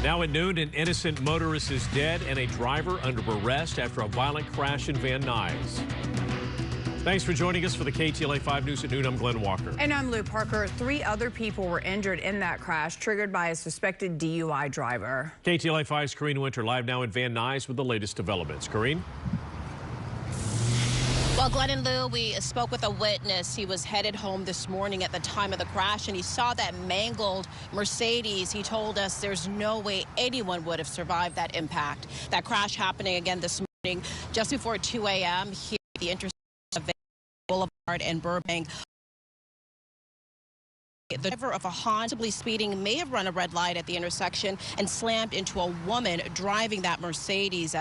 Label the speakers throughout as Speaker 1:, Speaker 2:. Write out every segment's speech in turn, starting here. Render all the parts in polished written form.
Speaker 1: Now at noon, an innocent motorist is dead and a driver under arrest after a violent crash in Van Nuys. Thanks for joining us for the KTLA 5 News at noon. I'm Glenn Walker.
Speaker 2: And I'm Lou Parker. 3 other people were injured in that crash triggered by a suspected DUI driver.
Speaker 1: KTLA 5's Corrine Winter live now in Van Nuys with the latest developments. Corrine?
Speaker 3: Well, Glenn and Lou, we spoke with a witness. He was headed home this morning at the time of the crash, and he saw that mangled Mercedes. He told us there's no way anyone would have survived that impact. That crash happening again this morning just before 2 a.m. here at the intersection of Boulevard and Burbank. The driver of a Honda, possibly speeding, may have run a red light at the intersection and slammed into a woman driving that Mercedes.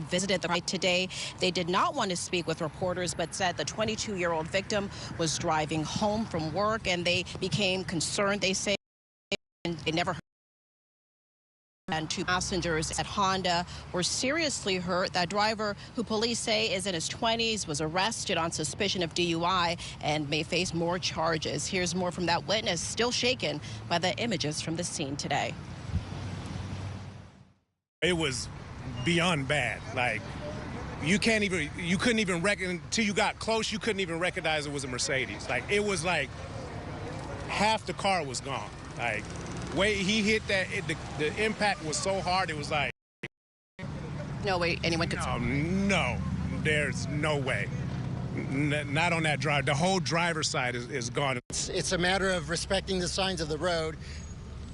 Speaker 3: Visited the site today. They did not want to speak with reporters, but said the 22-year-old victim was driving home from work, and they became concerned. They say they never heard. And 2 passengers at Honda were seriously hurt. That driver, who police say is in his 20s, was arrested on suspicion of DUI and may face more charges. Here's more from that witness, still shaken by the images from the scene today.
Speaker 4: It was beyond bad. Like, you couldn't even recognize, until you got close, you couldn't even recognize it was a Mercedes. Like, it was like half the car was gone. Like, way he hit that, the impact was so hard, it was like,
Speaker 3: no way anyone could.
Speaker 4: No, there's no way. Not on that drive. The whole driver's side is gone.
Speaker 5: It's a matter of respecting the signs of the road,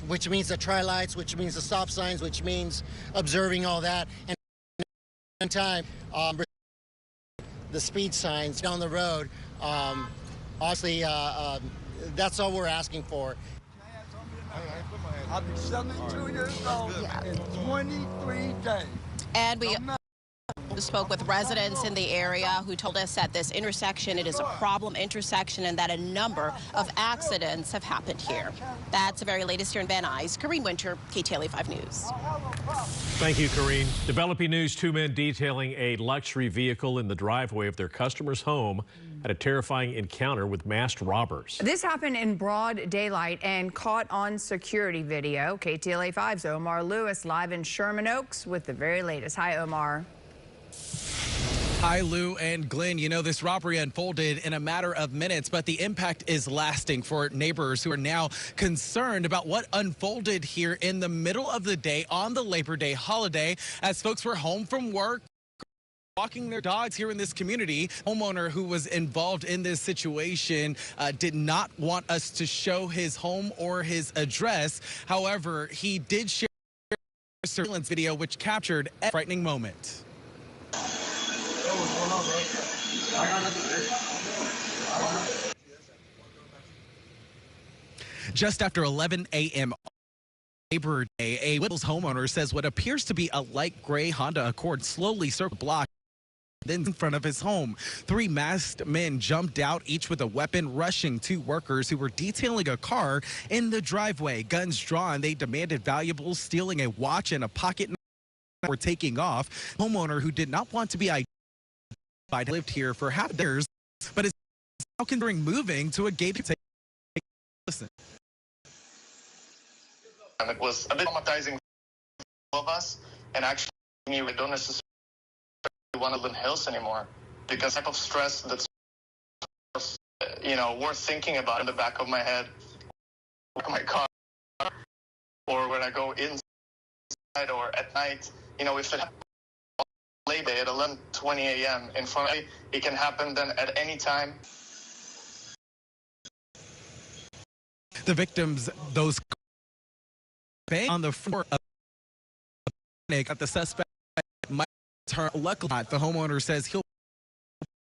Speaker 5: which means the tri-lights, which means the stop signs, which means observing all that. And in time, the speed signs down the road, obviously, that's all we're asking for.
Speaker 6: I'll be 72 years old in 23 days.
Speaker 3: And we spoke with residents in the area who told us at this intersection it is a problem intersection and that a number of accidents have happened here. That's the very latest here in Van Nuys. Corrine Winter, KTLA 5 News.
Speaker 1: Thank you, Corrine. Developing news, 2 men detailing a luxury vehicle in the driveway of their customer's home had a terrifying encounter with masked robbers.
Speaker 2: This happened in broad daylight and caught on security video. KTLA 5's Omar Lewis live in Sherman Oaks with the very latest. Hi, Omar.
Speaker 7: Hi, Lou and Glenn. You know, this robbery unfolded in a matter of minutes, but the impact is lasting for neighbors who are now concerned about what unfolded here in the middle of the day on the Labor Day holiday as folks were home from work, walking their dogs here in this community. Homeowner who was involved in this situation did not want us to show his home or his address. However, he did share a surveillance video which captured a frightening moment. Just after 11 a.m. Labor Day, a Whittles homeowner says what appears to be a light gray Honda Accord slowly circled the block, then in front of his home. 3 masked men jumped out, each with a weapon, rushing 2 workers who were detailing a car in the driveway. Guns drawn, they demanded valuables, stealing a watch and a pocket knife, were taking off. Homeowner who did not want to be identified lived here for half years, but is now considering moving to a gated. Listen.
Speaker 8: It was a bit traumatizing for all of us, and actually, we don't necessarily want to live in hills anymore because the type of stress that's, worth thinking about in the back of my head, my car, or when I go inside or at night, if it happens late day at 11:20 a.m. in front of me, it can happen then at any time.
Speaker 7: The victims, those bang on the floor of at the suspect might turn. Luckily, the homeowner says he'll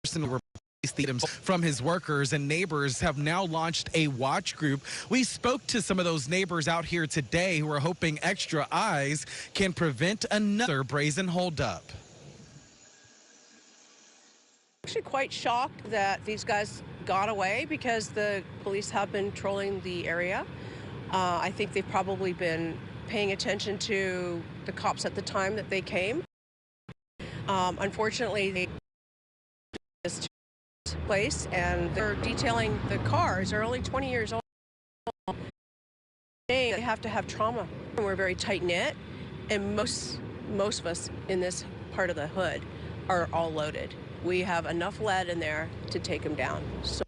Speaker 7: personally replace the items from his workers, and neighbors have now launched a watch group. We spoke to some of those neighbors out here today who are hoping extra eyes can prevent another brazen holdup.
Speaker 9: Actually quite shocked that these guys got away because the police have been patrolling the area. I think they've probably been paying attention to the cops at the time that they came. Unfortunately, they this place and they're detailing the cars. They're only 20 years old. They have to have trauma. We're very tight-knit, and most of us in this part of the hood are all loaded. We have enough lead in there to take them down. So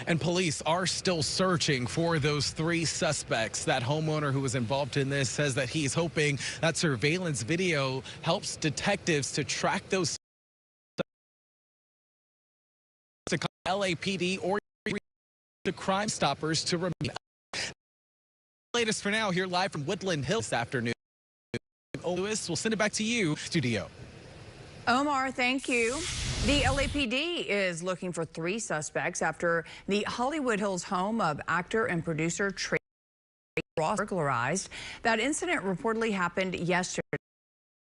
Speaker 7: And police are still searching for those 3 suspects. That homeowner who was involved in this says that he's hoping that surveillance video helps detectives to track those to call LAPD or to Crime Stoppers to remain. Latest for now, here live from Woodland Hills this afternoon. Lewis, we'll send it back to you, studio.
Speaker 2: Omar, thank you. The LAPD is looking for 3 suspects after the Hollywood Hills home of actor and producer Trey Ross burglarized. That incident reportedly happened yesterday,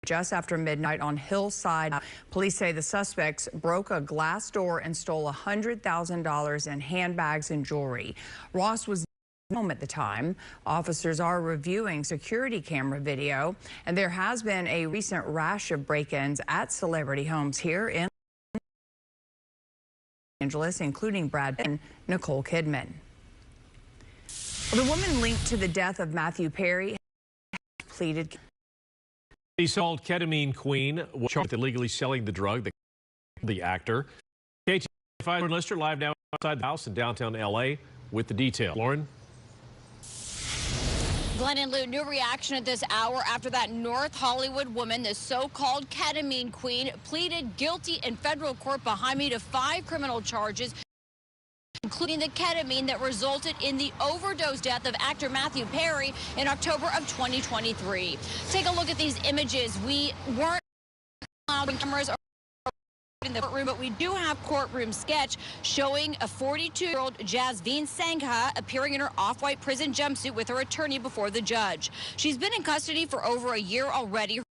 Speaker 2: just after midnight on Hillside. Police say the suspects broke a glass door and stole $100,000 in handbags and jewelry. Ross was home at the time. Officers are reviewing security camera video, and there has been a recent rash of break-ins at celebrity homes here in Los Angeles, including Brad Pitt and Nicole Kidman. The woman linked to the death of Matthew Perry pleaded.
Speaker 1: The so-called ketamine queen was charged with illegally selling the drug. The actor. KTLADT Lister live now outside the house in downtown L.A. with the detail. Lauren.
Speaker 10: Glenn and Lou, new reaction at this hour after that North Hollywood woman, the so-called ketamine queen, pleaded guilty in federal court behind me to 5 criminal charges, including the ketamine that resulted in the overdose death of actor Matthew Perry in October of 2023. Take a look at these images. We weren't allowed cameras in the courtroom, but we do have courtroom sketch showing a 42-year-old Jasveen Sangha appearing in her off-white prison jumpsuit with her attorney before the judge. She's been in custody for over a year already.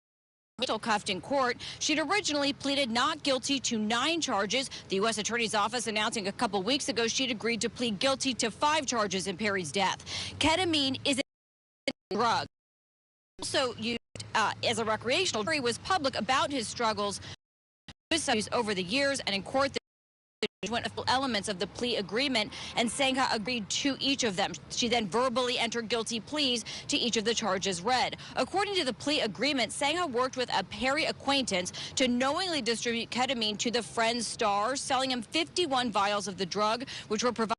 Speaker 10: Still cuffed in court. She'd originally pleaded not guilty to 9 charges. The U.S. Attorney's Office announcing a couple weeks ago she'd agreed to plead guilty to 5 charges in Perry's death. Ketamine is a drug also used as a recreational. Perry was public about his struggles over the years, and in court the went elements of the plea agreement, and Sangha agreed to each of them. She then verbally entered guilty pleas to each of the charges read. According to the plea agreement, Sangha worked with a Perry acquaintance to knowingly distribute ketamine to the friend's star, selling him 51 vials of the drug, which were provided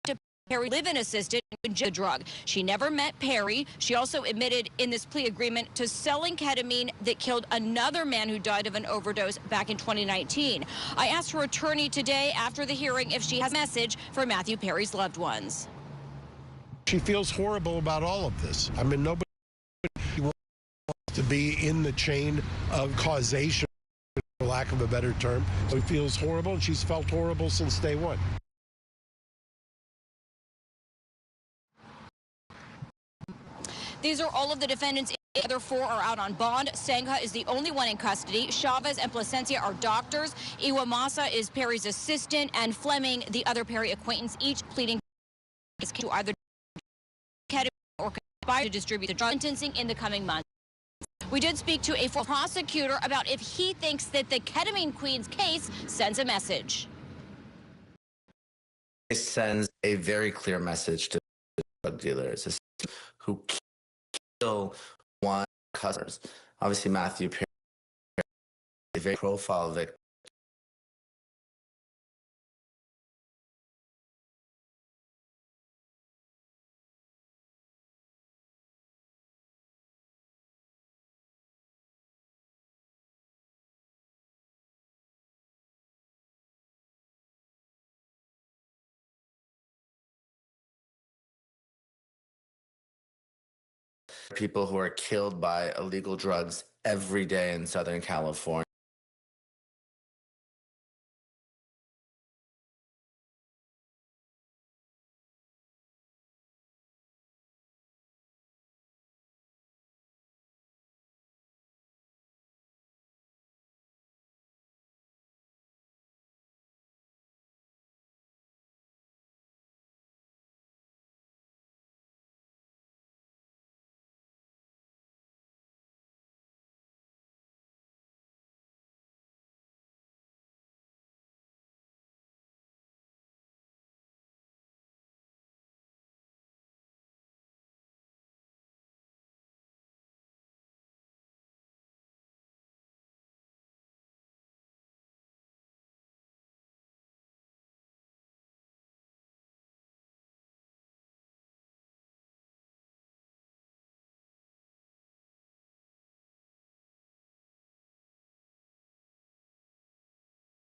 Speaker 10: to Perry live-in assistant the drug. She never met Perry. She also admitted in this plea agreement to selling ketamine that killed another man who died of an overdose back in 2019. I asked her attorney today after the hearing if she has a message for Matthew Perry's loved ones.
Speaker 11: She feels horrible about all of this. I mean, nobody wants to be in the chain of causation, for lack of a better term. She feels horrible, and she's felt horrible since day one.
Speaker 10: These are all of the defendants. The other 4 are out on bond. Sangha is the only one in custody. Chavez and Placencia are doctors. Iwamasa is Perry's assistant, and Fleming, the other Perry acquaintance, each pleading to either ketamine or conspire to distribute the drug. Sentencing in the coming months. We did speak to a prosecutor about if he thinks that the ketamine queen's case sends a message.
Speaker 12: It sends a very clear message to drug dealers who kill one customers. Obviously, Matthew Perry, a very profile victim. People who are killed by illegal drugs every day in Southern California.